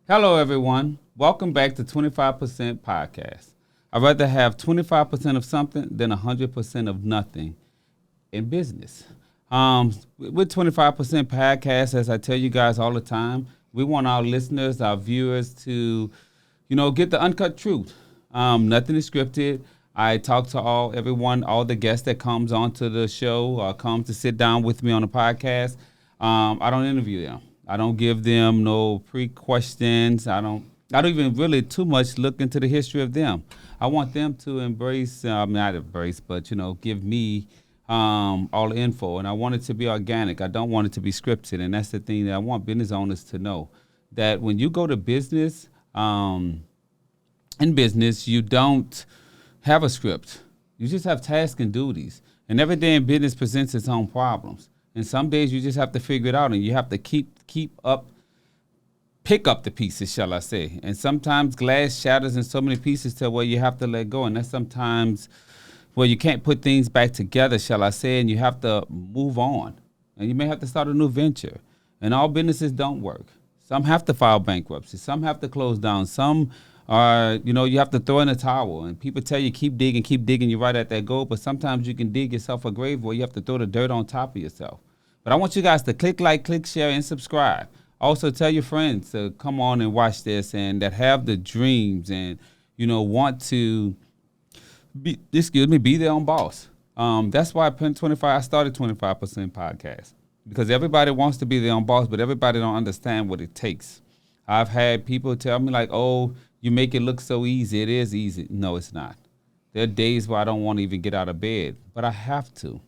Hello, everyone. Welcome back to 25% Podcast. I'd rather have 25% of something than 100% of nothing in business. With 25% Podcast, as I tell you guys all the time, we want our listeners, our viewers to, get the uncut truth. Nothing is scripted. I talk to everyone, all the guests that comes onto the show, comes to sit down with me on the podcast. I don't interview them. I don't give them no pre-questions. I don't even really too much look into the history of them. I want them to give me all the info. And I want it to be organic. I don't want it to be scripted. And that's the thing that I want business owners to know. That when you go to business, in business, you don't have a script. You just have tasks and duties. And every day in business presents its own problems. And some days you just have to figure it out, and you have to pick up the pieces, shall I say. And sometimes glass shatters in so many pieces to where you have to let go. And that's sometimes where you can't put things back together, shall I say, and you have to move on. And you may have to start a new venture. And all businesses don't work. Some have to file bankruptcy. Some have to close down. Some are, you have to throw in a towel. And people tell you keep digging, you're right at that goal. But sometimes you can dig yourself a grave where you have to throw the dirt on top of yourself. But I want you guys to click like, click share, and subscribe. Also, tell your friends to come on and watch this and that have the dreams and, want to be their own boss. That's why I started 25% Podcast. Because everybody wants to be their own boss, but everybody don't understand what it takes. I've had people tell me like, oh, you make it look so easy. It is easy. No, it's not. There are days where I don't want to even get out of bed, but I have to.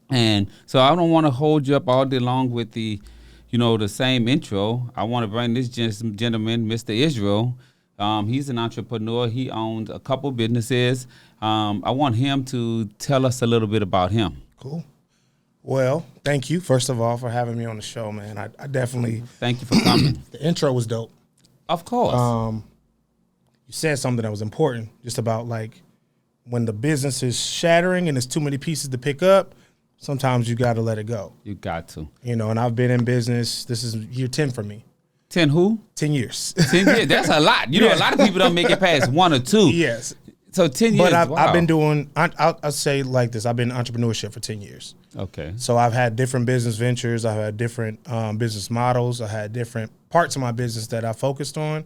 And so I don't want to hold you up all day long with the same intro. I want to bring this gentleman, Mr. Israel. He's an entrepreneur. He owns a couple businesses. I want him to tell us a little bit about him. Cool. Well, thank you, first of all, for having me on the show, man. I definitely... Thank you for coming. The intro was dope. Of course. You said something that was important, just about like when the business is shattering and there's too many pieces to pick up, sometimes you got to let it go. You got to. And I've been in business. This is year 10 for me. 10 who? 10 years. 10 years. That's a lot. A lot of people don't make it past 1 or 2. Yes. So 10 years, But wow. I've been doing, I'll say like this, I've been in entrepreneurship for 10 years. Okay. So I've had different business ventures. I've had different business models. I had different parts of my business that I focused on.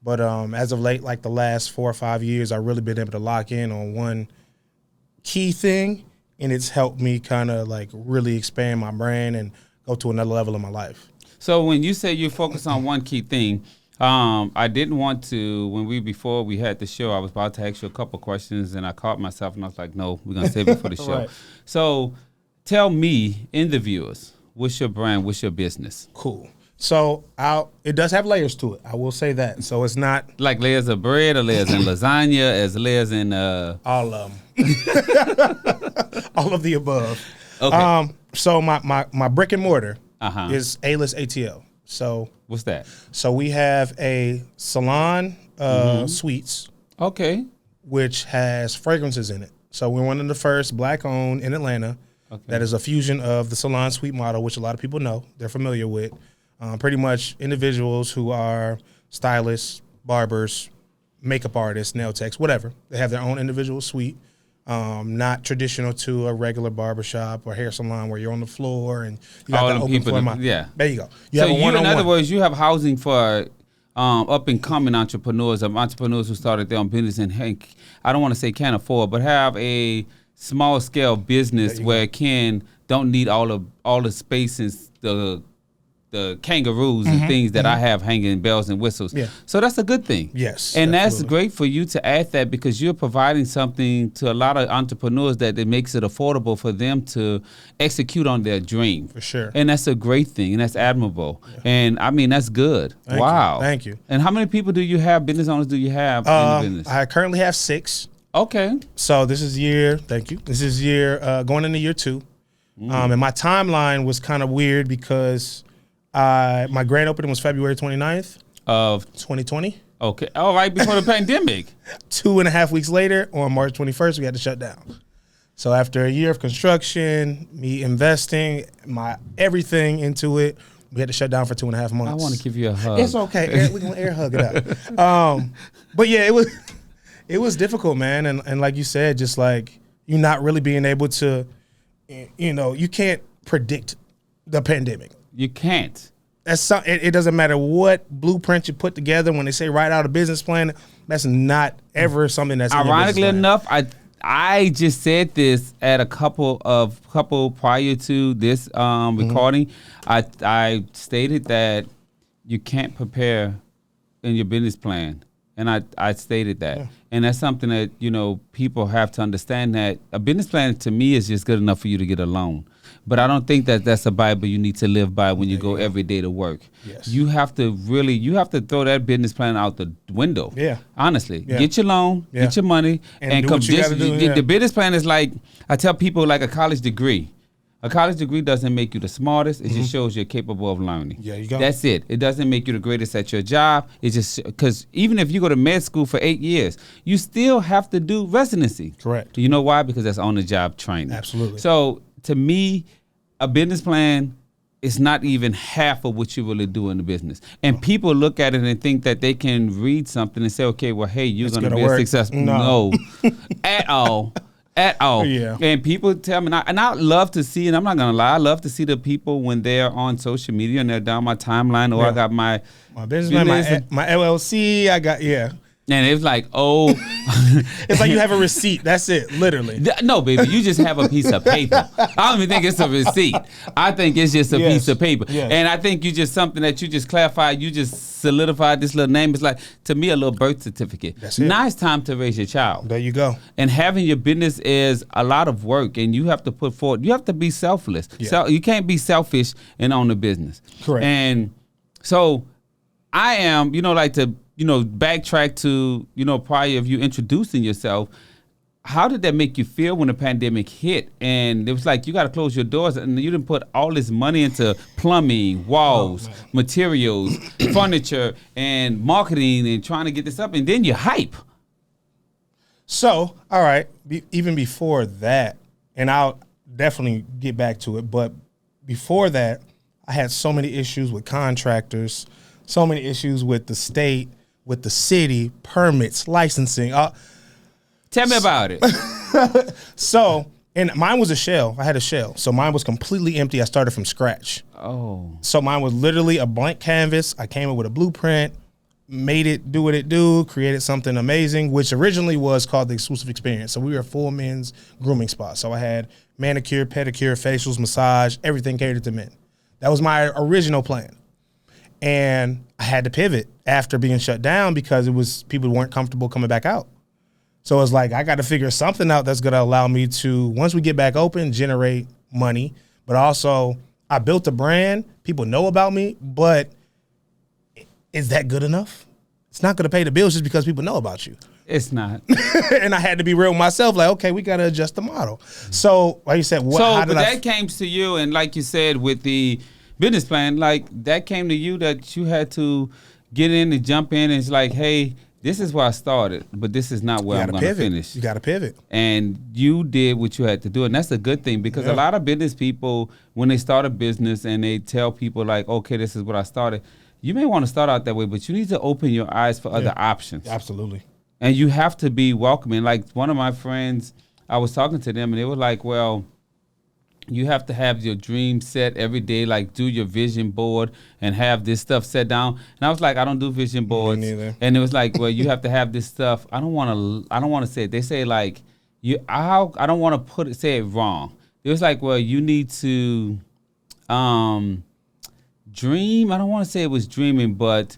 But as of late, like the last 4 or 5 years, I've really been able to lock in on one key thing. And it's helped me kind of like really expand my brand and go to another level in my life. So when you say you focus on one key thing, I didn't want to, before we had the show, I was about to ask you a couple questions and I caught myself and I was like, no, we're going to save it for the show. Right. So tell me and the viewers, what's your brand, what's your business? Cool. So it does have layers to it. I will say that. So it's not like layers of bread or layers in lasagna, as layers in all of them, all of the above. Okay. So my brick and mortar is A-List ATL. So what's that? So we have a salon suites. Okay. Which has fragrances in it. So we're one of the first Black-owned in Atlanta. Okay. That is a fusion of the salon suite model, which a lot of people know, they're familiar with. Pretty much individuals who are stylists, barbers, makeup artists, nail techs, whatever. They have their own individual suite, not traditional to a regular barbershop or hair salon where you're on the floor and you got the open floor. Yeah. There you go. In other words, you have housing for up-and-coming entrepreneurs who started their own business and I don't want to say can't afford, but have a small-scale business where it don't need all the space and the kangaroos and things that I have hanging bells and whistles. Yeah. So that's a good thing. Yes. And absolutely. That's great for you to add that because you're providing something to a lot of entrepreneurs that it makes it affordable for them to execute on their dream. For sure. And that's a great thing and that's admirable. Yeah. And I mean, that's good. Wow. Thank you. And how many people business owners do you have in the business? I currently have 6. Okay. So this is going into year 2. And my timeline was kind of weird because my grand opening was February 29th of 2020. Okay. All right. Before the pandemic. 2.5 weeks later, on March 21st, we had to shut down. So after a year of construction, me investing my everything into it, We had to shut down for 2.5 months. I want to give you a hug. It's okay. We're going to air hug it out. But yeah, it was difficult, man. And like you said, just like you not really being able to, you can't predict the pandemic. You can't. It doesn't matter what blueprint you put together. When they say write out a business plan, that's not ever something that's ironically enough. I just said this at a couple prior to this recording. I stated that you can't prepare in your business plan, and I stated that, and that's something that people have to understand, that a business plan to me is just good enough for you to get a loan. But I don't think that that's a Bible you need to live by when you go every day to work. Yes. You have to throw that business plan out the window. Yeah. Honestly. Yeah. Get your loan, get your money, and do what you gotta do, the business plan is like, I tell people, like a college degree. A college degree doesn't make you the smartest. It just shows you're capable of learning. Yeah, you go. That's it. It doesn't make you the greatest at your job. It's just because even if you go to med school for 8 years, you still have to do residency. Correct. You know why? Because that's on-the-job training. Absolutely. So to me, a business plan is not even half of what you really do in the business. And people look at it and think that they can read something and say, okay, well, hey, you're going to be a successful. No. At all. At all. Yeah. And people tell me, and I love to see, and I'm not going to lie, I love to see the people when they're on social media and they're down my timeline, or I got my business plan, my LLC, And it's like, oh. It's like you have a receipt. That's it, literally. No, baby, you just have a piece of paper. I don't even think it's a receipt. I think it's just a piece of paper. Yes. And I think you just something that you just clarified, you just solidified this little name. It's like, to me, a little birth certificate. That's it. Now it's time to raise your child. There you go. And having your business is a lot of work, and you have to put forward, you have to be selfless. Yeah. So you can't be selfish and own a business. Correct. And so I am, like to, backtrack to, prior of you introducing yourself. How did that make you feel when the pandemic hit? And it was like, you got to close your doors, and you didn't put all this money into plumbing, walls, materials, furniture, and marketing, and trying to get this up, and then you hype. So, all right, even before that, and I'll definitely get back to it, but before that, I had so many issues with contractors, so many issues with the state, with the city, permits, licensing. Tell me about it. So, and mine was a shell. I had a shell. So mine was completely empty. I started from scratch. Oh. So mine was literally a blank canvas. I came up with a blueprint, made it do what it do, created something amazing, which originally was called the Exclusive Experience. So we were a full men's grooming spot. So I had manicure, pedicure, facials, massage, everything catered to men. That was my original plan. And I had to pivot after being shut down because people weren't comfortable coming back out. So it's like, I got to figure something out that's going to allow me to, once we get back open, generate money. But also, I built a brand. People know about me, but is that good enough? It's not going to pay the bills just because people know about you. It's not. And I had to be real with myself. Like, okay, we got to adjust the model. So, like you said, that came to you, and like you said, with the business plan, like that came to you that you had to get in and jump in, and it's like, hey, this is where I started, but this is not where I'm going to finish. You got to pivot. And you did what you had to do, and that's a good thing, because a lot of business people, when they start a business and they tell people like, okay, this is what I started, you may want to start out that way, but you need to open your eyes for other options. Absolutely. And you have to be welcoming. Like one of my friends, I was talking to them, and they were like, well, you have to have your dream set every day, like do your vision board and have this stuff set down. And I was like, I don't do vision boards. Me neither. And it was like, well, you have to have this stuff. I don't want to say it. They say like, I don't want to say it wrong. It was like, well, you need to dream. I don't want to say it was dreaming, but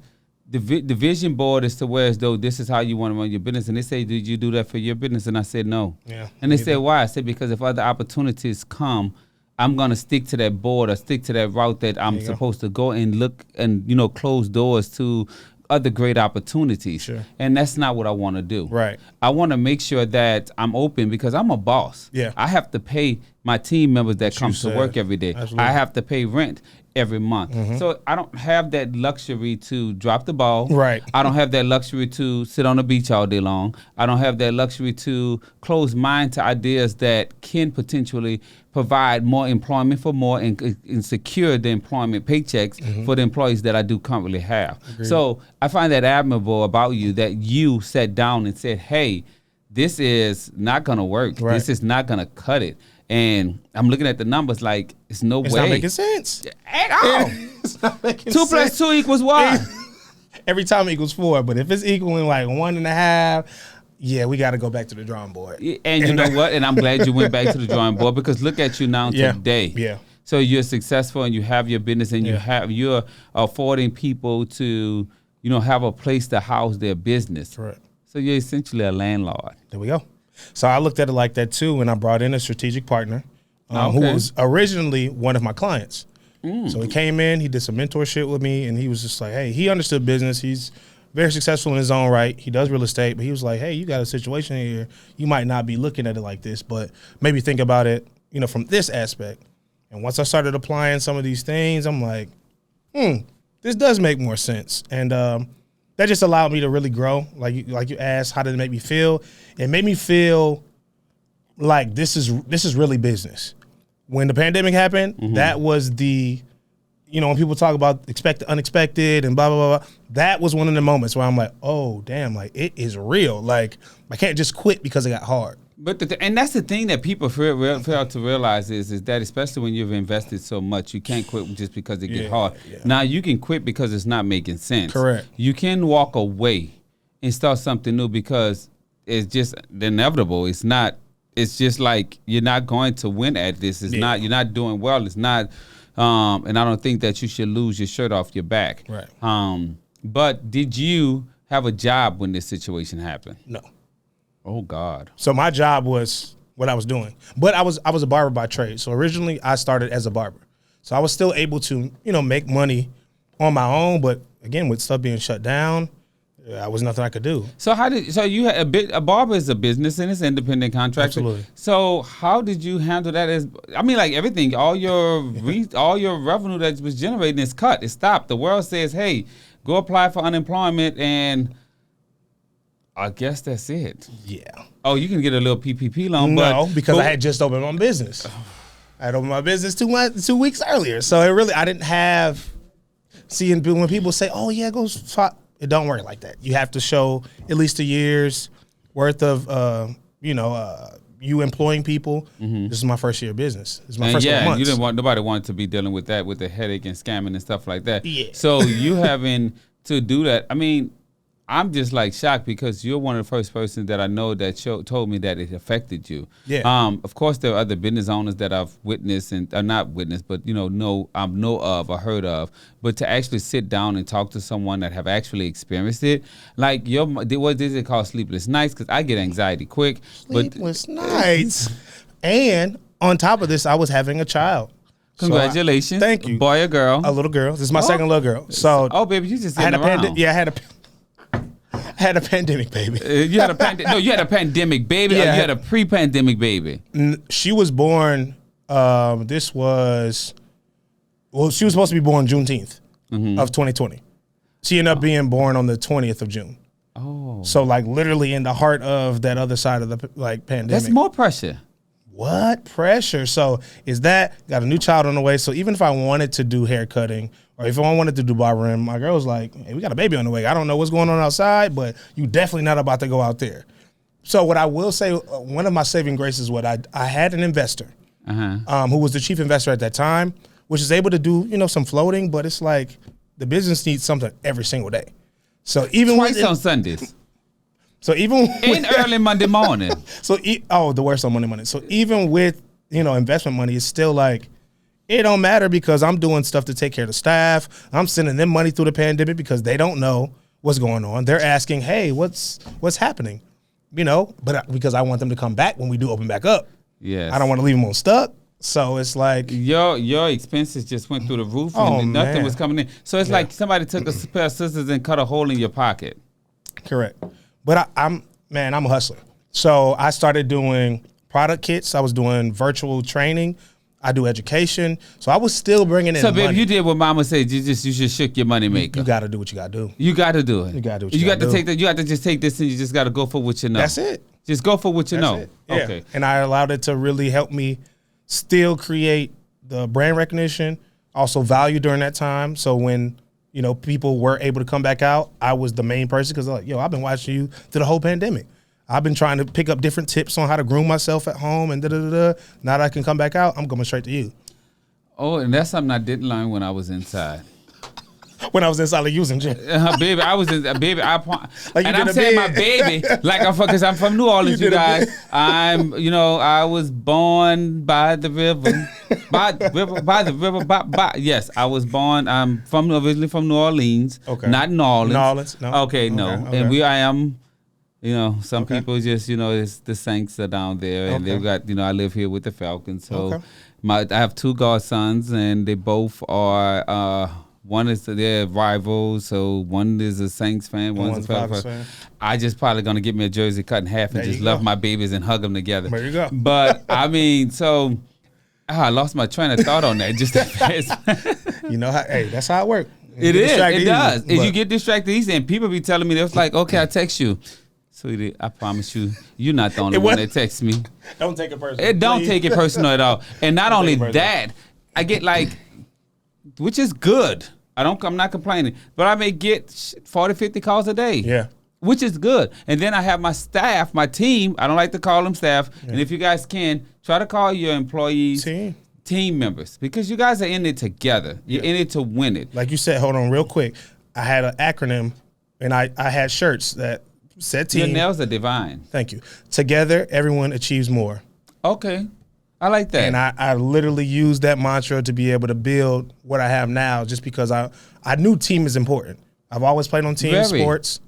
the vision board is to where as though this is how you want to run your business. And they say, did you do that for your business? And I said, no. Yeah. And they said, why? I said, because if other opportunities come, I'm going to stick to that board or stick to that route that I'm supposed to go and look and, close doors to other great opportunities. Sure. And that's not what I want to do. Right. I want to make sure that I'm open because I'm a boss. Yeah. I have to pay my team members that come to work every day. Absolutely. I have to pay rent every month. So I don't have that luxury to drop the ball. Right. I don't have that luxury to sit on the beach all day long. I don't have that luxury to close mind to ideas that can potentially provide more employment for more and secure the employment paychecks for the employees that I do currently have. Agreed. So I find that admirable about you, that you sat down and said, hey, this is not going to work. Right. This is not going to cut it. And I'm looking at the numbers like it's no way. It's not making sense at all. It's not making 2 + 2 equals what? Every time it equals 4, but if it's equaling like 1.5, yeah, we got to go back to the drawing board. And you know what? And I'm glad you went back to the drawing board, because look at you now today. Yeah. So you're successful and you have your business and you're affording people to, have a place to house their business. Correct. So you're essentially a landlord. There we go. So I looked at it like that too, and I brought in a strategic partner who was originally one of my clients. So he came in, he did some mentorship with me, and he was just like, hey, he understood business. He's very successful in his own right. He does real estate, but he was like, hey, you got a situation here. You might not be looking at it like this, but maybe think about it, from this aspect. And once I started applying some of these things, I'm like, this does make more sense. And that just allowed me to really grow. Like you asked, how did it make me feel? It made me feel like this is really business. When the pandemic happened, that was the, when people talk about expect the unexpected and blah, blah, blah, blah, that was one of the moments where I'm like, oh, damn, like it is real. Like I can't just quit because it got hard. But and that's the thing that people fail to realize is that, especially when you've invested so much, you can't quit just because it gets hard. Yeah. Now you can quit because it's not making sense. Correct. You can walk away and start something new because it's just inevitable. It's not. It's just like you're not going to win at this. It's not. You're not doing well. It's not. And I don't think that you should lose your shirt off your back. Right. But did you have a job when this situation happened? No. Oh God. So my job was what I was doing, but I was a barber by trade. So originally I started as a barber. So I was still able to, make money on my own. But again, with stuff being shut down, there was nothing I could do. So you had a barber is a business and it's independent contractor. Absolutely. So how did you handle that? Like everything, all your revenue that was generating is cut. It's stopped. The world says, hey, go apply for unemployment, and I guess that's it. Yeah. Oh, you can get a little PPP loan. Because I had just opened my business. I had opened my business 2 weeks earlier. So I didn't have, when people say, oh yeah, go swap. It don't work like that. You have to show at least a year's worth of, you employing people. This is my first year of business. This is my first month. You didn't want, nobody wanted to be dealing with that, with the headache and scamming and stuff like that. Yeah. So you having to do that, I'm just like shocked, because you're one of the first persons that I know that told me that it affected you. Yeah. Of course, there are other business owners that I've witnessed and not witnessed, but know of or heard of. But to actually sit down and talk to someone that have actually experienced it, like what is it called, sleepless nights? Because I get anxiety quick. Sleepless nights. And on top of this, I was having a child. Congratulations. Thank you. Boy or girl? A little girl. This is my second little girl. So baby, you just I had a pandemic baby. You had a pandemic baby, or you had a pre-pandemic baby? She was born, she was supposed to be born Juneteenth of 2020. She ended up being born on the 20th of June. Oh. So literally in the heart of that other side of the pandemic. That's more pressure. What pressure? So got a new child on the way. So even if I wanted to do hair cutting, or if I wanted to do barbering, my girl was like, hey, we got a baby on the way. I don't know what's going on outside, but you definitely not about to go out there. So what I will say, one of my saving graces, I had an investor who was the chief investor at that time, which is able to do, some floating, but it's like the business needs something every single day. So even twice on Sundays. So even in early Monday morning. The worst on Monday morning. So even with, investment money, it's still like, it don't matter, because I'm doing stuff to take care of the staff. I'm sending them money through the pandemic because they don't know what's going on. They're asking, hey, what's happening? But because I want them to come back when we do open back up. Yes. I don't want to leave them on stuck. So it's like your expenses just went through the roof, and nothing was coming in. So it's like somebody took a pair of scissors and cut a hole in your pocket. Correct. But I'm a hustler. So I started doing product kits. I was doing virtual training. I do education. So I was still bringing in So, money. baby, you did what Mama said. You just shook your money maker. You got to do what you got to do. You got to do it. You got to do what you you got to do. take that. You got to just take this and you just got to go for what you know. That's it. Just go for what you know. It. Yeah. Okay. And I allowed it to really help me still create the brand recognition, also value during that time. So when, you know, people were able to come back out, I was the main person because like, yo, I've been watching you through the whole pandemic. I've been trying to pick up different tips on how to groom myself at home and da-da-da-da. Now that I can come back out, I'm going straight to you. Oh, and that's something I didn't learn when I was inside. When I was inside of using gym. Baby, I was in, baby, I, like and I'm saying my baby, like because I'm from New Orleans, you guys. I was born by the river, yes, I was born, I'm originally from New Orleans, not New Orleans. New Orleans, no. Okay, no, and I am, some people just, it's the Saints are down there, and they've got, I live here with the Falcons, so I have 2 godsons, and they both are, one is their rivals, so one is a Saints fan, one's a Falcons fan. I just probably gonna get me a jersey cut in half and just love my babies and hug them together. There you go. But I mean, so I lost my train of thought on that. Just that's how it works. It is. It does. If you get distracted easy, and people be telling me, they was like, okay, I text you. Sweetie, I promise you, you're not the only one that texts me. Don't take it personal. Don't take it personal at all. And not only that, I get which is good. I'm not complaining, but I may get 40, 50 calls a day. Yeah. Which is good. And then I have my staff, my team. I don't like to call them staff. Yeah. And if you guys can, try to call your employees team members, because you guys are in it together. You're in it to win it. Like you said, hold on real quick. I had an acronym, and I had shirts that said team. Your nails are divine. Thank you. Together, everyone achieves more. Okay. I like that. And I literally used that mantra to be able to build what I have now, just because I knew team is important. I've always played on team sports,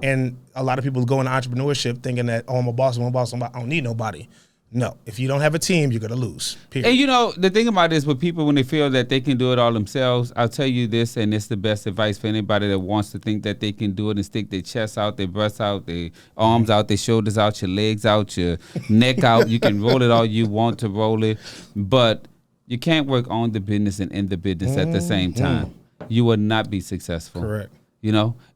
and a lot of people go into entrepreneurship thinking that, I'm a boss, I don't need nobody. No, if you don't have a team, you're going to lose, period. And the thing about this with people, when they feel that they can do it all themselves, I'll tell you this, and it's the best advice for anybody that wants to think that they can do it and stick their chest out, their breasts out, their arms out, their shoulders out, your legs out, your neck out. You can roll it all you want to roll it, but you can't work on the business and in the business at the same time. You will not be successful. Correct.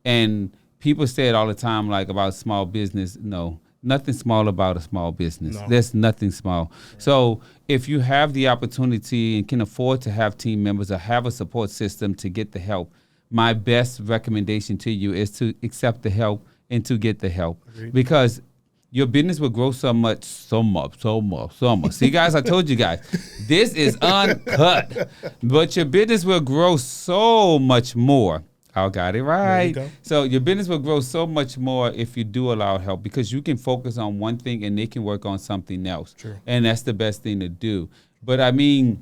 And people say it all the time, like about small business. No. Nothing small about a small business. No. There's nothing small. So if you have the opportunity and can afford to have team members or have a support system to get the help, my best recommendation to you is to accept the help and to get the help. Agreed. Because your business will grow so much. See, guys, I told you guys, this is uncut. But your business will grow so much more. I got it right. So your business will grow so much more if you do allow help, because you can focus on one thing and they can work on something else. True. And that's the best thing to do. But I mean,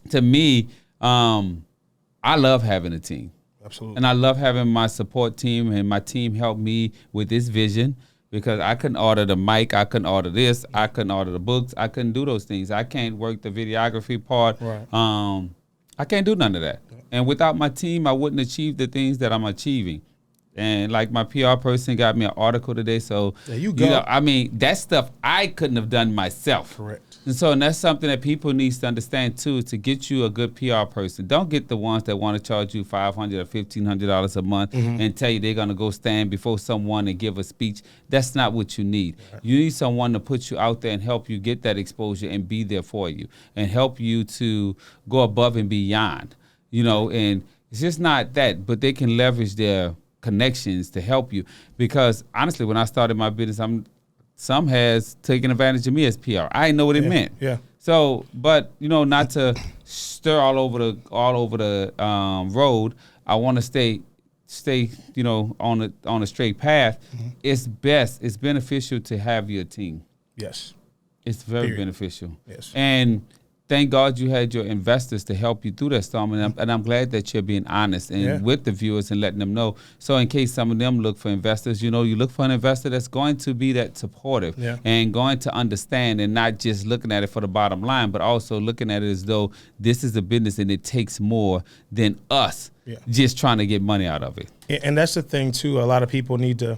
to me, I love having a team. Absolutely. And I love having my support team, and my team helped me with this vision, because I couldn't order the mic, I couldn't order this, I couldn't order the books, I couldn't do those things. I can't work the videography part. Right. I can't do none of that. And without my team, I wouldn't achieve the things that I'm achieving. And like my PR person got me an article today. So, there you go. That stuff I couldn't have done myself. Correct. And that's something that people need to understand too, to get you a good PR person. Don't get the ones that want to charge you $500 or $1,500 a month and tell you they're going to go stand before someone and give a speech. That's not what you need. Right. You need someone to put you out there and help you get that exposure and be there for you and help you to go above and beyond, and it's just not that, but they can leverage their connections to help you. Because honestly, when I started my business, some has taken advantage of me as PR. I didn't know what it meant. Yeah. So, but not to stir all over the road. I want to stay on a straight path. It's beneficial to have your team. Yes. It's very beneficial. Yes. And thank God you had your investors to help you through that storm, and I'm glad that you're being honest and with the viewers and letting them know. So in case some of them look for investors, you look for an investor that's going to be that supportive and going to understand, and not just looking at it for the bottom line, but also looking at it as though this is a business and it takes more than us just trying to get money out of it. And that's the thing too. A lot of people need to,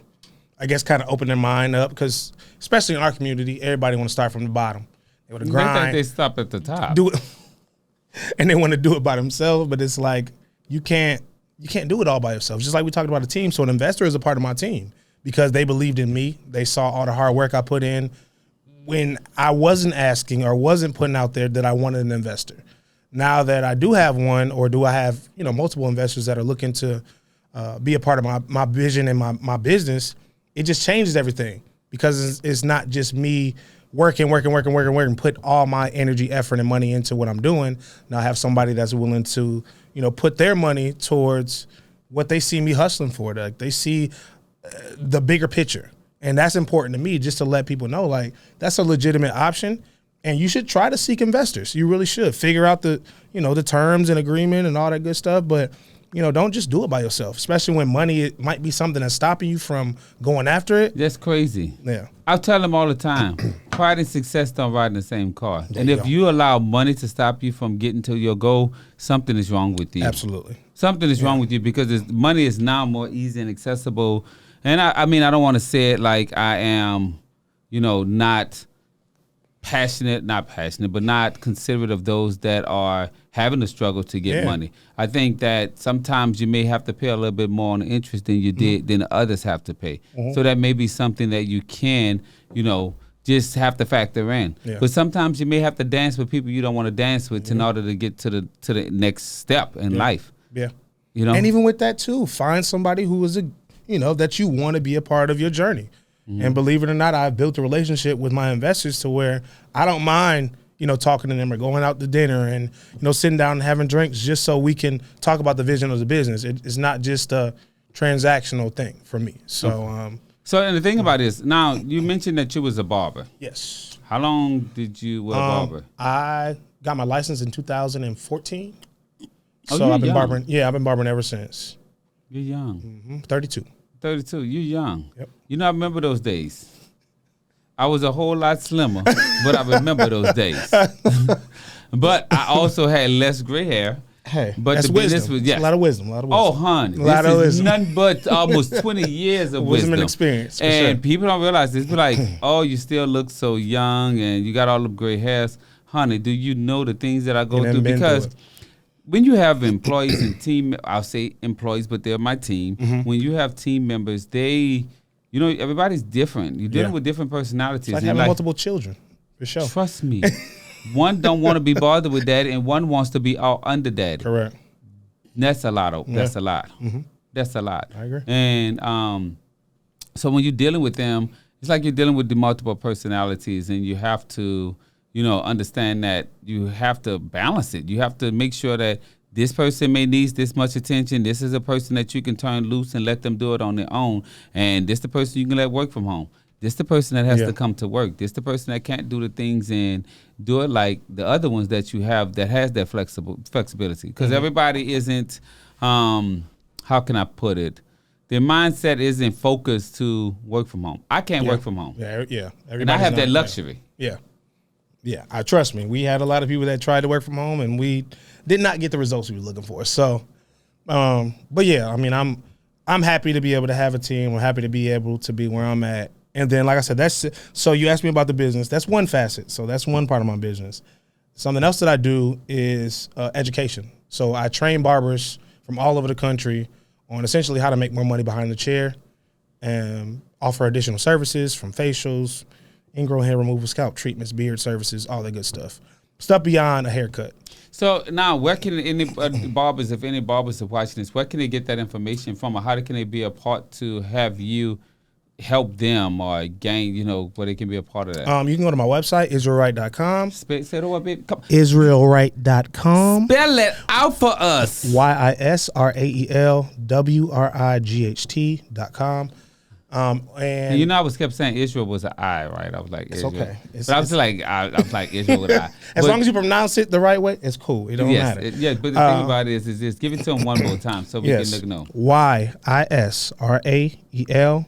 I guess, kind of open their mind up, because especially in our community, everybody want to start from the bottom. They want to grind. They stop at the top. Do it, and they want to do it by themselves. But it's like you can't do it all by yourself. Just like we talked about a team. So an investor is a part of my team because they believed in me. They saw all the hard work I put in when I wasn't asking or wasn't putting out there that I wanted an investor. Now that I do have one, or do I have multiple investors that are looking to be a part of my vision and my business, it just changes everything because it's not just me working, put all my energy, effort, and money into what I'm doing. Now I have somebody that's willing to, put their money towards what they see me hustling for. Like they see the bigger picture. And that's important to me, just to let people know, like, that's a legitimate option. And you should try to seek investors. You really should figure out the terms and agreement and all that good stuff. But, don't just do it by yourself, especially when money it might be something that's stopping you from going after it. That's crazy. Yeah. I tell them all the time, pride and success don't ride in the same car. And if you allow money to stop you from getting to your goal, something is wrong with you. Absolutely. Something is wrong with you because money is now more easy and accessible. And I mean, I don't want to say it like I am, not passionate, but not considerate of those that are having to struggle to get money. I think that sometimes you may have to pay a little bit more on the interest than you did than others have to pay. So that may be something that you can, just have to factor in. Yeah. But sometimes you may have to dance with people you don't want to dance with in order to get to the next step in life. Yeah. And even with that too, find somebody who is that you want to be a part of your journey. And believe it or not, I've built a relationship with my investors to where I don't mind, talking to them or going out to dinner and, sitting down and having drinks just so we can talk about the vision of the business. It's not just a transactional thing for me. So, and the thing about this, now you mentioned that you was a barber. Yes. How long did you were a barber? I got my license in 2014. Oh, so I've been young. barbering. Yeah, I've been barbering ever since. You're young. 32. 32. You're young. Yep. I remember those days. I was a whole lot slimmer, but I remember those days. But I also had less gray hair. Hey, but that's the wisdom. business was, yes. A lot of wisdom. Oh, honey. This is nothing but almost 20 years of wisdom. And experience. And people don't realize this. Be like, oh, you still look so young and you got all the gray hairs. Honey, do you know the things that I go through? Because when you have employees and team, I'll say employees, but they're my team. When you have team members, they, everybody's different. You're dealing with different personalities. It's like having multiple children, for sure. Trust me. One don't want to be bothered with daddy, and one wants to be all under daddy. Correct. That's a lot. That's a lot. That's a lot. I agree. And so when you're dealing with them, it's like you're dealing with the multiple personalities, and you have to, understand that you have to balance it. You have to make sure that this person may need this much attention. This is a person that you can turn loose and let them do it on their own. And this the person you can let work from home. This the person that has to come to work. This the person that can't do the things and do it like the other ones that you have that has that flexibility. Because everybody isn't, how can I put it? Their mindset isn't focused to work from home. I can't work from home. Yeah. And I have that luxury. Yeah, I trust me. We had a lot of people that tried to work from home, and we did not get the results we were looking for. So, but yeah, I mean, I'm happy to be able to have a team. I'm happy to be able to be where I'm at. And then, like I said, so you asked me about the business. That's one facet. So that's one part of my business. Something else that I do is education. So I train barbers from all over the country on essentially how to make more money behind the chair and offer additional services from facials, ingrown hair removal, scalp treatments, beard services, all that good stuff. Stuff beyond a haircut. So now, where can any barbers, if any barbers are watching this, where can they get that information from, or how can they be a part to have you help them or gain, where they can be a part of that? You can go to my website, IsraelWright.com. Say it over a bit. IsraelWright.com. Spell it out for us. YisraelWright.com. And I was kept saying Israel was an I, right? I was like, it's Israel. okay. But I was like Israel with an I. As long as you pronounce it the right way, it's cool. It don't matter. But the thing about it is just give it to them one more time so we can know. YisraelWright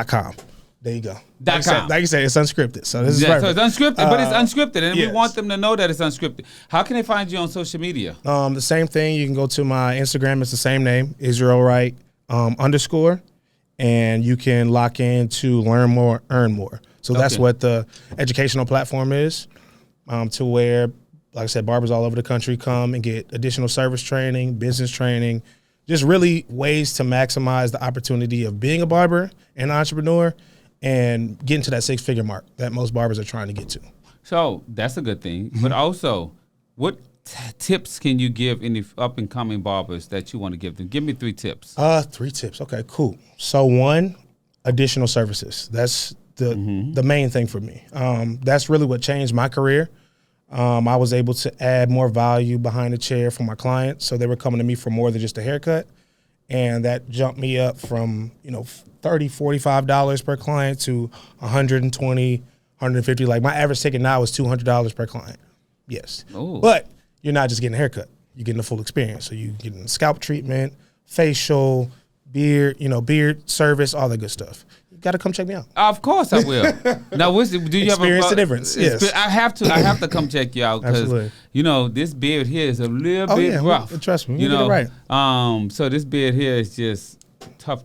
.com. There you go. Like you said, it's unscripted. So this is perfect. So it's unscripted, but it's unscripted, and we want them to know that it's unscripted. How can they find you on social media? The same thing. You can go to my Instagram. It's the same name, Yisrael Wright _. and you can lock in to learn more, earn more. So that's what the educational platform is, to where, like I said, barbers all over the country come and get additional service training, business training, just really ways to maximize the opportunity of being a barber and an entrepreneur and getting to that 6-figure mark that most barbers are trying to get to. So that's a good thing. But also, what tips can you give any up-and-coming barbers that you want to give them? Give me 3 tips. 3 tips. Okay, cool. So 1, additional services. That's the main thing for me. That's really what changed my career. I was able to add more value behind the chair for my clients. So they were coming to me for more than just a haircut. And that jumped me up from, $30, $45 per client to $120, $150. Like my average ticket now is $200 per client. Yes. Ooh. But you're not just getting a haircut. You're getting the full experience. So you're getting scalp treatment, facial, beard, beard service, all that good stuff. You got to come check me out. Of course I will. Now, do you experience the difference? Yes. I have to come check you out because this beard here is a little bit rough. Trust me, get it right. So this beard here is just tough.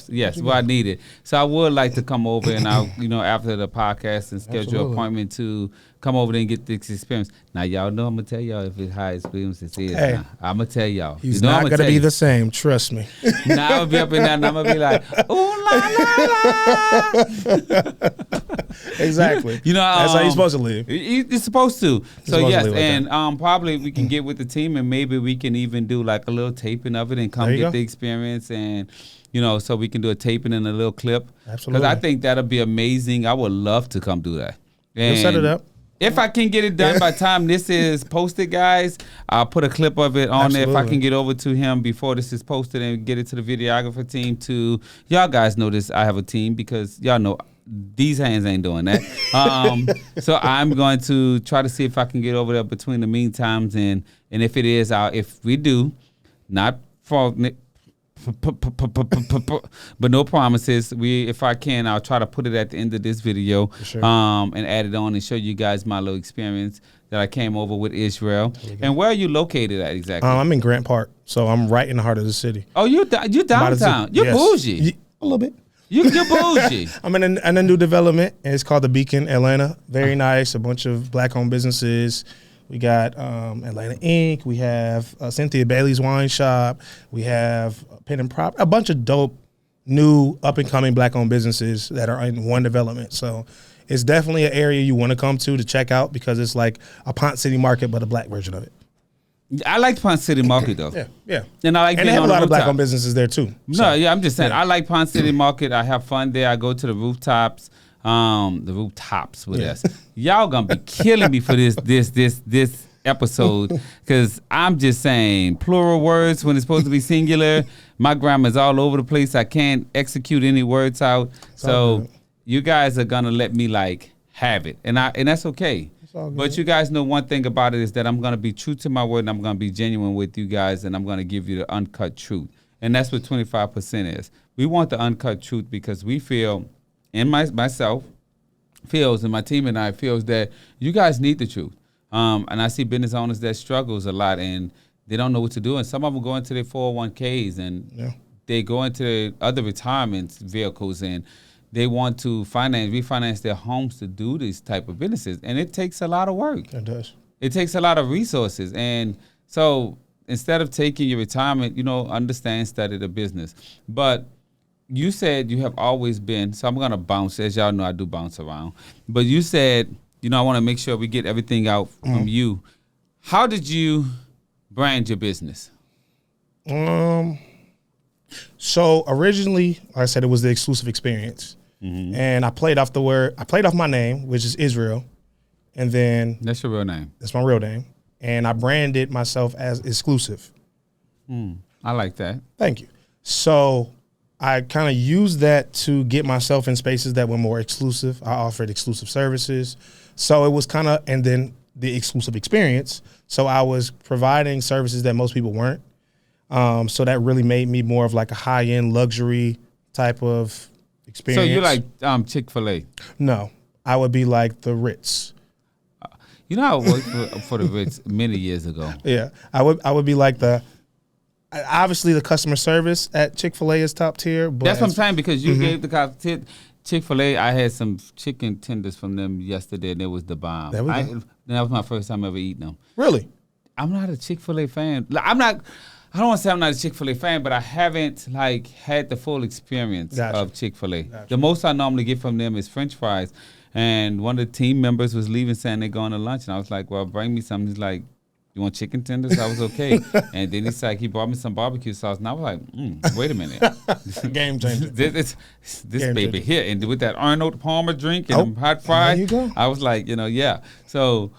Yes, I need it. So I would like to come over and after the podcast and schedule an appointment to come over there and get this experience. Now y'all know I'm gonna tell y'all if it's high experience it is. Hey, I'm gonna tell y'all. He's not gonna be the same. Trust me. Now I'll be up in there and I'm gonna be like, ooh la la la. Exactly. That's how you're supposed to live. You're supposed to. So yes, and probably we can get with the team and maybe we can even do like a little taping of it and come get the experience and so we can do a taping and a little clip. Absolutely. Because I think that'll be amazing. I would love to come do that. We'll set it up. If I can get it done by the time this is posted, guys, I'll put a clip of it on there. If I can get over to him before this is posted and get it to the videographer team too. Y'all guys know this. I have a team because y'all know these hands ain't doing that. So I'm going to try to see if I can get over there between the meantimes. And if it is, if we do, not for... but no promises. If I can, I'll try to put it at the end of this video, and add it on and show you guys my little experience that I came over with Israel. And where are you located at exactly? I'm in Grant Park, so I'm right in the heart of the city. Oh, you downtown? You're bougie. A little bit. You're bougie. I'm in a new development, and it's called the Beacon, Atlanta. Very nice. A bunch of black-owned businesses. We got Atlanta Inc. We have Cynthia Bailey's Wine Shop. We have Pen and Prop. A bunch of dope, new, up-and-coming black-owned businesses that are in one development. So it's definitely an area you want to come to check out because it's like a Ponce City Market, but a black version of it. I like Ponce City Market though. Yeah. And I like and they have a lot of black-owned businesses there too. No, I'm just saying I like Ponce City Market. I have fun there. I go to the rooftops. The rooftops with us. Y'all gonna be killing me for this episode because I'm just saying plural words when it's supposed to be singular. My grammar's all over the place. I can't execute any words out. So you guys are gonna let me have it, and that's okay. But you guys know one thing about it is that I'm gonna be true to my word and I'm gonna be genuine with you guys and I'm gonna give you the uncut truth. And that's what 25% is. We want the uncut truth because we feel. And myself feels, and my team and I feels that you guys need the truth. And I see business owners that struggles a lot, and they don't know what to do. And some of them go into their 401ks, and they go into their other retirement vehicles, and they want to refinance their homes to do these type of businesses. And it takes a lot of work. It does. It takes a lot of resources. And so instead of taking your retirement, understand, study the business. But you said you have always been, so I'm going to bounce. As y'all know, I do bounce around. But you said, I want to make sure we get everything out from you. How did you brand your business? So originally, like I said, it was the exclusive experience. And I played off my name, which is Israel. And then. That's your real name? That's my real name. And I branded myself as exclusive. I like that. Thank you. So I kind of used that to get myself in spaces that were more exclusive. I offered exclusive services. So it was and then the exclusive experience. So I was providing services that most people weren't. So that really made me more of like a high-end luxury type of experience. So you're like Chick-fil-A? No, I would be like the Ritz. I worked for the Ritz many years ago. Yeah, I would be like the Obviously, the customer service at Chick-fil-A is top tier. But that's what I'm saying, because you gave the Chick-fil-A. I had some chicken tenders from them yesterday, and it was the bomb. There we go. That was my first time ever eating them. Really? I'm not a Chick-fil-A fan. I don't want to say I'm not a Chick-fil-A fan, but I haven't like had the full experience of Chick-fil-A. Gotcha. The most I normally get from them is French fries. And one of the team members was leaving saying they're going to lunch. And I was like, well, bring me something. He's like, you want chicken tenders? I was okay. And then he's like, he brought me some barbecue sauce. And I was like, wait a minute. Game changer. This Game baby changer. here. And with that Arnold Palmer drink and them hot fries, there you go. I was like, yeah. So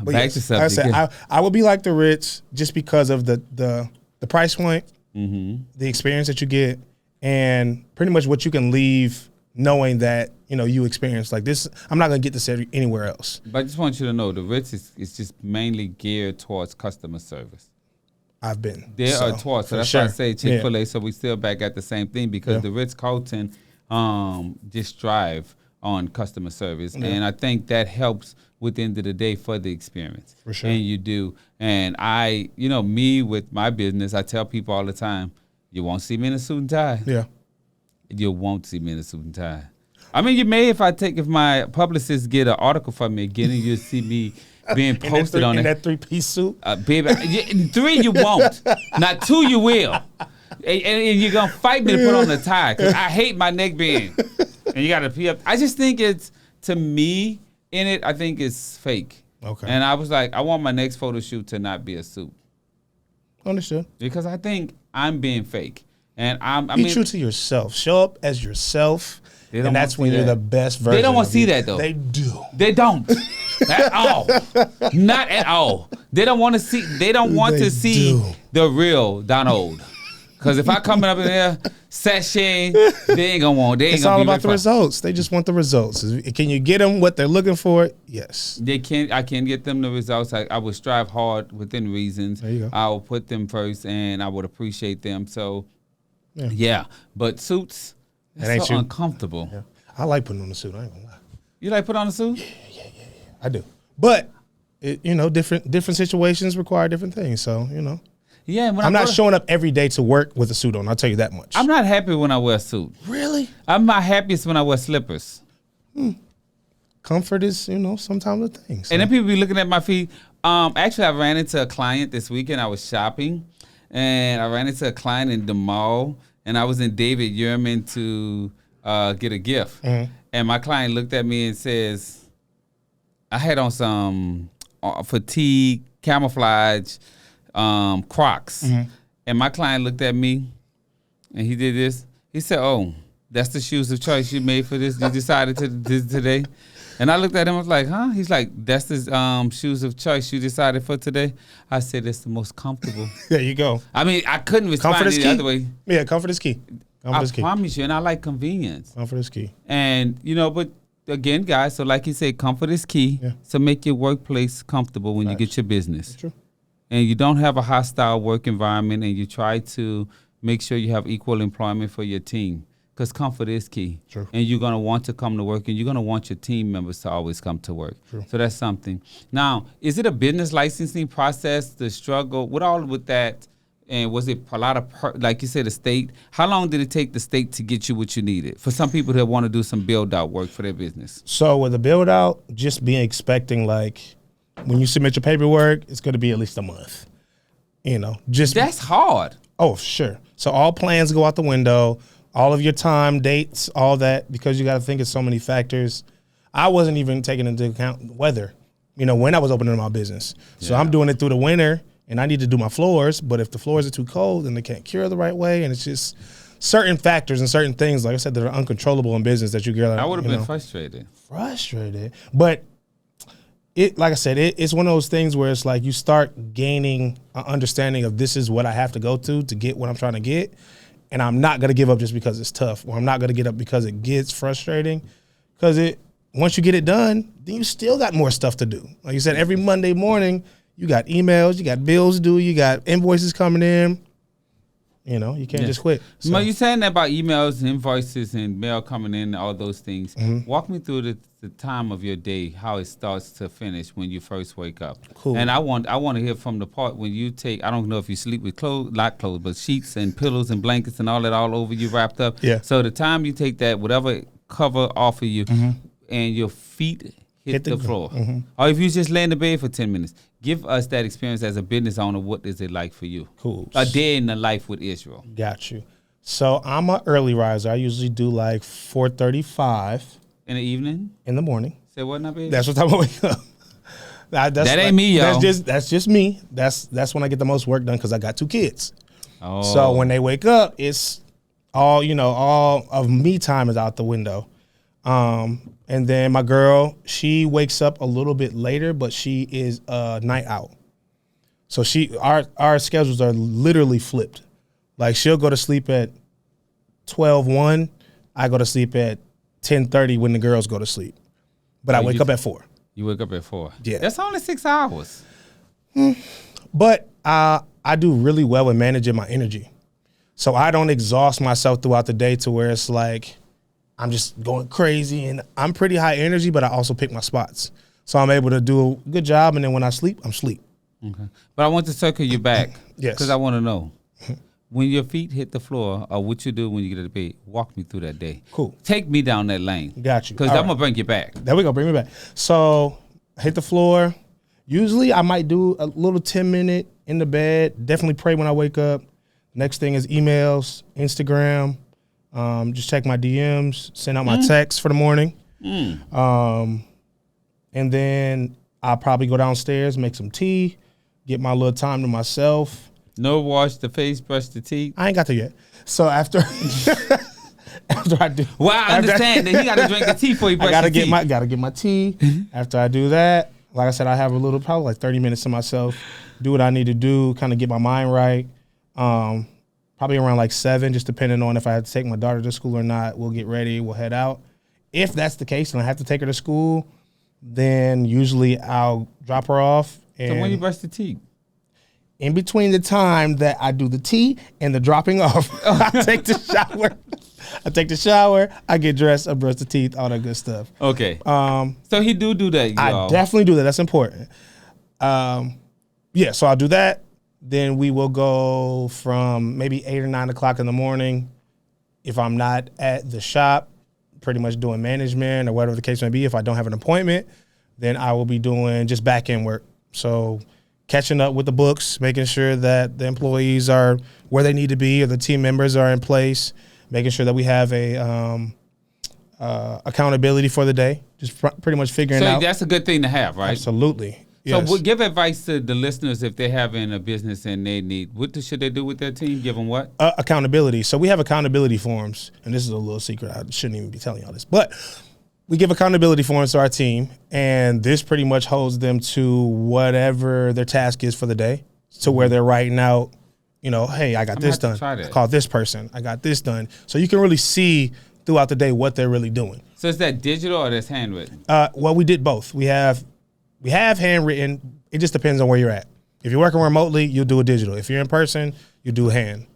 But back to subject. like I said, I would be like the Ritz just because of the price point, the experience that you get, and pretty much what you can leave knowing that, you experience like this. I'm not going to get this anywhere else. But I just want you to know the Ritz is just mainly geared towards customer service. I've been. There are towards. So that's why I say Chick-fil-A. So we still back at the same thing, because the Ritz-Carlton just drive on customer service. Yeah. And I think that helps with the end of the day for the experience. For sure. And you do. And I, me with my business, I tell people all the time, you won't see me in a suit and tie. Yeah. You won't see me in a suit and tie. I mean, you may if my publicist get an article from me again, and you'll see me being posted on it. In that 3-piece suit? Baby, in 3 you won't. Not 2 you will. And you're going to fight me to put on the tie, because I hate my neck being. And you got to pee up. I just think it's, to me, in it, I think it's fake. Okay. And I was like, I want my next photo shoot to not be a suit. Understood. Because I think I'm being fake. And be true to yourself. Show up as yourself. And that's when you're the best version. They don't want to see that, though. They do. They don't. At all. Not at all. They don't want to see. They don't want to see the real Donald. Because if I come up in there sashaying, they ain't gonna want. It's all about the results. They just want the results. Can you get them what they're looking for? Yes. They can. I can get them the results. I would strive hard within reasons. There you go. I will put them first, and I would appreciate them. So, yeah. But suits, it's so uncomfortable. Yeah. I like putting on a suit. I ain't gonna lie. You like put on a suit? Yeah. I do. But different situations require different things. So Yeah, I'm not showing up every day to work with a suit on. I'll tell you that much. I'm not happy when I wear a suit. Really? I'm not happiest when I wear slippers. Comfort is, sometimes a thing. So. And then people be looking at my feet. Actually, I ran into a client this weekend. I was shopping, and I ran into a client in the mall, and I was in David Yurman to get a gift. Mm-hmm. And my client looked at me and says, I had on some fatigue, camouflage, Crocs. Mm-hmm. And my client looked at me and he did this. He said, oh, that's the shoes of choice you made for this? You decided to this today? And I looked at him, I was like, huh? He's like, that's the shoes of choice you decided for today? I said, it's the most comfortable. There you go. I mean, I couldn't respond any other way. Yeah, comfort is key. I promise you, and I like convenience. Comfort is key. And, but again, guys, so like you said, comfort is key. Yeah. So make your workplace comfortable when you get your business. That's true. And you don't have a hostile work environment, and you try to make sure you have equal employment for your team, because comfort is key. True. And you're going to want to come to work, and you're going to want your team members to always come to work. True. So that's something. Now, is it a business licensing process, the struggle, with that? And was it a lot of, like you said, the state? How long did it take the state to get you what you needed? For some people that want to do some build-out work for their business. So with the build-out, just being expecting when you submit your paperwork, it's going to be at least a month. That's hard. Oh, sure. So all plans go out the window, all of your time, dates, all that, because you got to think of so many factors. I wasn't even taking into account weather, when I was opening my business. So I'm doing it through the winter, and I need to do my floors. But if the floors are too cold, then they can't cure the right way, and it's just certain factors and certain things, like I said, that are uncontrollable in business that you get. I would have been frustrated. But like I said, it's one of those things where it's like you start gaining an understanding of this is what I have to go to get what I'm trying to get. And I'm not going to give up just because it's tough, or I'm not going to get up because it gets frustrating. Because once you get it done, then you still got more stuff to do. Like you said, every Monday morning, you got emails, you got bills due, you got invoices coming in. You know, you can't just quit. So. Well, you're saying that about emails and invoices and mail coming in and all those things. Walk me through the time of your day, how it starts to finish when you first wake up. Cool. And I want to hear from the part when you take, I don't know if you sleep with clothes, not clothes, but sheets and pillows and blankets and all that all over you wrapped up. Yeah. So the time you take that, whatever cover off of you and your feet hit the floor. Or if you just lay in the bed for 10 minutes, give us that experience as a business owner. What is it like for you? Cool. A day in the life with Israel. Got you. So I'm an early riser. I usually do like 4:35 in the evening, in the morning. Say what now, baby? That's what time I wake up. That ain't me, y'all. That's just me. That's when I get the most work done because I got 2 kids. Oh. So when they wake up, it's all of me time is out the window. And then my girl, she wakes up a little bit later, but she is a night out. So our schedules are literally flipped. Like she'll go to sleep at 12:01. I go to sleep at 10:30 when the girls go to sleep. But I wake up at 4. You wake up at 4. Yeah. That's only 6 hours. But I do really well with managing my energy. So I don't exhaust myself throughout the day to where it's like I'm just going crazy, and I'm pretty high energy, but I also pick my spots. So I'm able to do a good job, and then when I sleep, I'm asleep. Okay. But I want to circle you back. Yes. Because I want to know. When your feet hit the floor, or what you do when you get to bed, walk me through that day. Cool. Take me down that lane. Got you. Because I'm going to bring you back. There we go. Bring me back. So hit the floor. Usually I might do a little 10-minute in the bed. Definitely pray when I wake up. Next thing is emails, Instagram. Just check my DMs, send out my texts for the morning. And then I'll probably go downstairs, make some tea, get my little time to myself. No wash the face, brush the teeth. I ain't got there yet. So after I do. Well, I understand that he got to drink the tea before he brush gotta the teeth. Gotta get my tea. After I do that, like I said, I have a little, probably like 30 minutes to myself, do what I need to do, kind of get my mind right. Probably around like 7, just depending on if I have to take my daughter to school or not. We'll get ready. We'll head out. If that's the case and I have to take her to school, then usually I'll drop her off. And So when you brush the teeth? in between the time that I do the tea and the dropping off, I take the shower. I get dressed. I brush the teeth. All that good stuff. Okay. So he do that, y'all. I definitely do that. That's important. Yeah. So I'll do that. Then we will go from maybe 8 or 9 o'clock in the morning. If I'm not at the shop, pretty much doing management or whatever the case may be. If I don't have an appointment, then I will be doing just back end work. So catching up with the books, making sure that the employees are where they need to be or the team members are in place, making sure that we have a accountability for the day, just pretty much figuring out. So that's a good thing to have, right? Absolutely. Yes. So give advice to the listeners if they're having a business and they need, should they do with their team? Give them what? Accountability. So we have accountability forms, and this is a little secret. I shouldn't even be telling y'all this, but we give accountability forms to our team, and this pretty much holds them to whatever their task is for the day, to where they're writing out, hey, I got this done. I called this person. I got this done. So you can really see throughout the day what they're really doing. So is that digital or that's handwritten? Well, we did both. We have handwritten. It just depends on where you're at. If you're working remotely, you'll do a digital. If you're in person, you do a hand.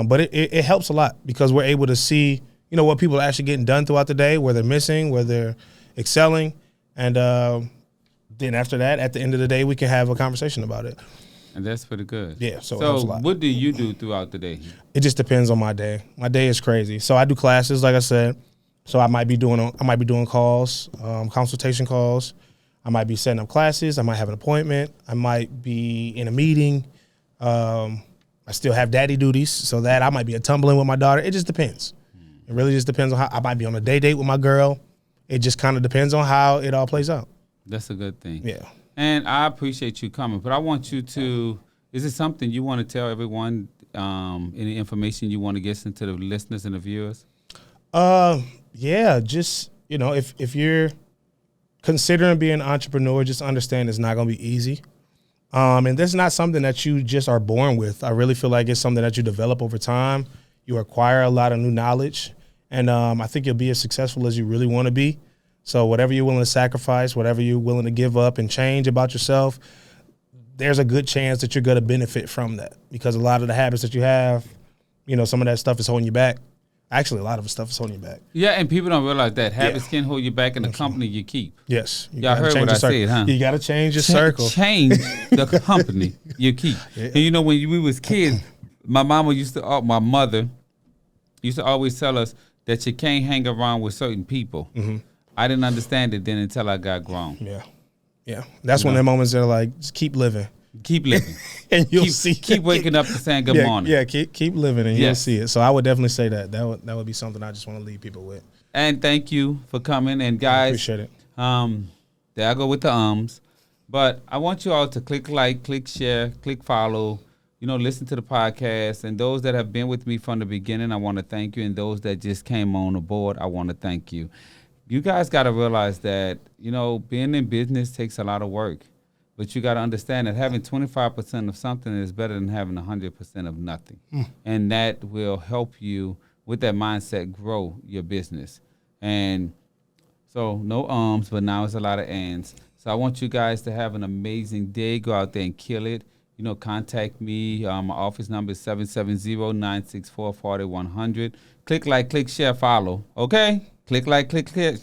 But it helps a lot because we're able to see, what people are actually getting done throughout the day, where they're missing, where they're excelling. And then after that, at the end of the day, we can have a conversation about it. And that's pretty good. Yeah, so it helps a lot. What do you do throughout the day? It just depends on my day. My day is crazy. So I do classes, like I said. So I might be doing calls, consultation calls. I might be setting up classes. I might have an appointment. I might be in a meeting. I still have daddy duties, so that I might be tumbling with my daughter. It just depends. It really just depends on how I might be on a date with my girl. It just kind of depends on how it all plays out. That's a good thing. Yeah. And I appreciate you coming, but I want you to, is it something you want to tell everyone, any information you want to get into the listeners and the viewers? Yeah, just, if you're considering being an entrepreneur, just understand it's not going to be easy. And this is not something that you just are born with. I really feel like it's something that you develop over time. You acquire a lot of new knowledge. And I think you'll be as successful as you really want to be. So whatever you're willing to sacrifice, whatever you're willing to give up and change about yourself, there's a good chance that you're going to benefit from that. Because a lot of the habits that you have some of that stuff is holding you back. Actually, a lot of the stuff is holding you back. Yeah, and people don't realize that habits can hold you back in the company you keep. Yes. Y'all heard what I said, huh? You got to change your circle. Change the company you keep. Yeah. And when we was kids, my mother used to always tell us that you can't hang around with certain people. Mm-hmm. I didn't understand it then until I got grown. Yeah. Yeah. That's when the moments are like, just keep living. Keep living. And you'll see. Keep waking up and saying good morning. Yeah, keep living and you'll see it. So I would definitely say that. That would be something I just want to leave people with. And thank you for coming. And guys, I appreciate it. There I go with the But I want you all to click like, click share, click follow, listen to the podcast. And those that have been with me from the beginning, I want to thank you. And those that just came on aboard, I want to thank you. You guys got to realize that, being in business takes a lot of work. But you got to understand that having 25% of something is better than having 100% of nothing. And that will help you with that mindset grow your business. And so no but now it's a lot of ands. So I want you guys to have an amazing day. Go out there and kill it. Contact me. My office number is 770-964-4100. Click like, click share, follow. Okay? Click like, click share,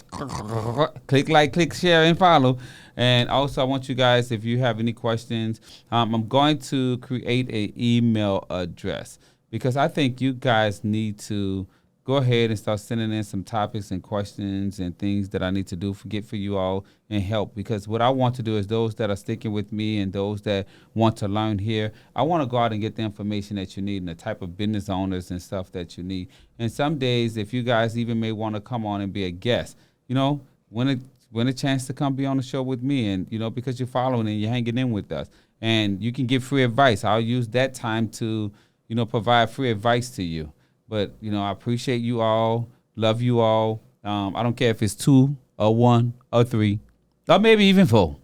and follow. And also, I want you guys, if you have any questions, I'm going to create an email address because I think you guys need to go ahead and start sending in some topics and questions and things that I need to do for you all and help. Because what I want to do is those that are sticking with me and those that want to learn here, I want to go out and get the information that you need and the type of business owners and stuff that you need. And some days, if you guys even may want to come on and be a guest, win a chance to come be on the show with me and, because you're following and you're hanging in with us. And you can get free advice. I'll use that time to, provide free advice to you. But, I appreciate you all, love you all. I don't care if it's 2 or 1 or 3 or maybe even 4.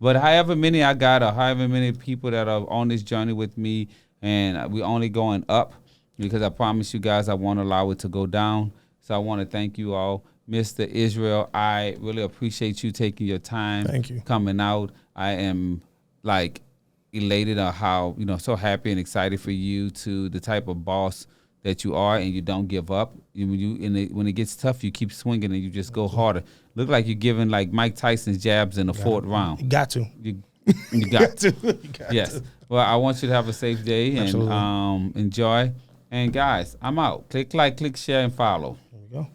But however many I got or however many people that are on this journey with me, and we're only going up because I promise you guys I won't allow it to go down. So I want to thank you all. Mr. Israel, I really appreciate you taking your time. Thank you. Coming out. I am elated on how, so happy and excited for you to the type of boss that you are, and you don't give up. When it gets tough, you keep swinging and you just go harder. Look like you're giving Mike Tyson's jabs in the 4th round. You got to. You got to. Yes. Well, I want you to have a safe day and enjoy. And guys, I'm out. Click like, click share, and follow. There we go.